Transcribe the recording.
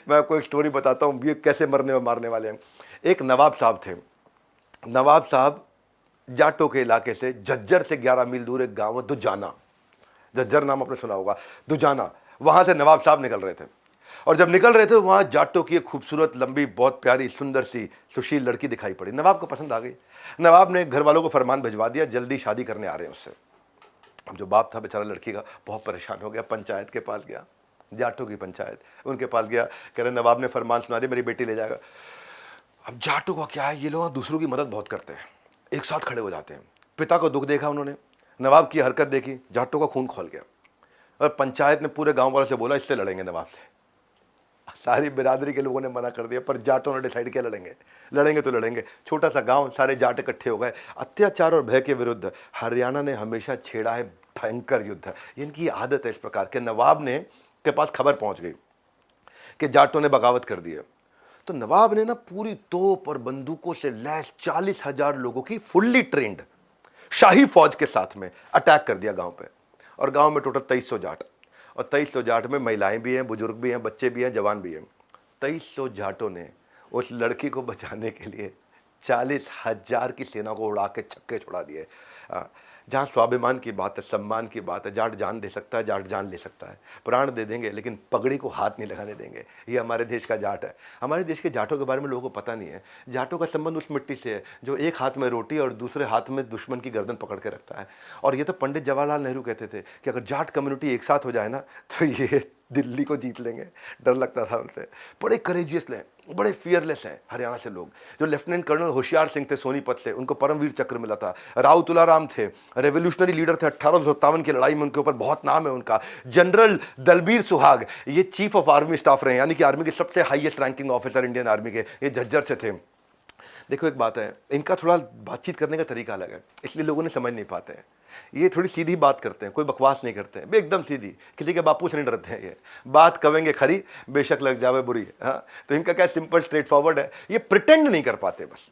मैं आपको एक स्टोरी बताता हूँ ये कैसे मरने और मारने वाले हैं। एक नवाब साहब थे। नवाब साहब जाटों के इलाके से, झज्जर से 11 मील दूर एक गांव है दुजाना, झज्जर नाम आपने सुना होगा, दुजाना, वहां से नवाब साहब निकल रहे थे। और जब निकल रहे थे वहां जाटों की एक खूबसूरत, लंबी, बहुत प्यारी, सुंदर सी, सुशील लड़की दिखाई पड़ी। नवाब को पसंद आ गई। नवाब ने घर वालों को फरमान भिजवा दिया, जल्दी शादी करने आ रहे हैं उससे। अब जो बाप था बेचारा लड़की का बहुत परेशान हो गया, पंचायत के पास गया, जाटों की पंचायत, उनके पास गया, कह रहे नवाब ने फरमान सुना दिया, मेरी बेटी ले जाएगा। अब जाटों का क्या है, ये लोग दूसरों की मदद बहुत करते हैं, एक साथ खड़े हो जाते हैं। पिता को दुख देखा उन्होंने, नवाब की हरकत देखी, जाटों का खून खोल गया। और पंचायत ने पूरे गांव वालों से बोला इससे लड़ेंगे नवाब से। सारी बिरादरी के लोगों ने मना कर दिया, पर जाटों ने डिसाइड किया लड़ेंगे, लड़ेंगे तो लड़ेंगे। छोटा सा गांव, सारे जाट इकट्ठे हो गए। अत्याचार और भय के विरुद्ध हरियाणा ने हमेशा छेड़ा है भयंकर युद्ध। इनकी आदत है इस प्रकार के। नवाब ने के पास खबर पहुंच गई कि जाटों ने बगावत कर दी है, तो नवाब ने ना पूरी तोप और बंदूकों से लैस 40,000 लोगों की फुल्ली ट्रेंड शाही फौज के साथ में अटैक कर दिया गांव पे। और गांव में टोटल 2300 जाट, और 2300 जाट में महिलाएं भी हैं, बुजुर्ग भी हैं, बच्चे भी हैं, जवान भी हैं। 2300 जाटों ने उस लड़की को बचाने के लिए 40,000 की सेना को उड़ा के छक्के छुड़ा दिए। जहाँ स्वाभिमान की बात है, सम्मान की बात है, जाट जान दे सकता है, जाट जान ले सकता है, प्राण दे देंगे, लेकिन पगड़ी को हाथ नहीं लगाने देंगे। ये हमारे देश का जाट है। हमारे देश के जाटों के बारे में लोगों को पता नहीं है। जाटों का संबंध उस मिट्टी से है जो एक हाथ में रोटी और दूसरे हाथ में दुश्मन की गर्दन पकड़ के रखता है। और ये तो पंडित जवाहरलाल नेहरू कहते थे कि अगर जाट कम्युनिटी एक साथ हो जाए ना तो ये दिल्ली को जीत लेंगे। डर लगता था उनसे। बड़े करेजियस हैं, बड़े फियरलेस हैं हरियाणा से लोग। जो लेफ्टिनेंट कर्नल होशियार सिंह थे सोनीपत से, उनको परमवीर चक्र मिला था। राव तुलाराम थे, रेवोल्यूशनरी लीडर थे, 1857 की लड़ाई में उनके ऊपर बहुत नाम है उनका। जनरल दलबीर सुहाग, ये चीफ ऑफ आर्मी स्टाफ रहे, यानी कि आर्मी के सबसे highest ranking officer Indian army के, ये झज्जर से थे। देखो एक बात है, इनका थोड़ा बातचीत करने का तरीका अलग है, इसलिए लोगों ने समझ नहीं पाते हैं। ये थोड़ी सीधी बात करते हैं, कोई बकवास नहीं करते हैं, एकदम सीधी, किसी के बापू से नहीं डरते हैं। ये बात कहेंगे खरी, बेशक लग जावे बुरी। हाँ, तो इनका क्या सिंपल स्ट्रेट फॉरवर्ड है, ये प्रिटेंड नहीं कर पाते बस।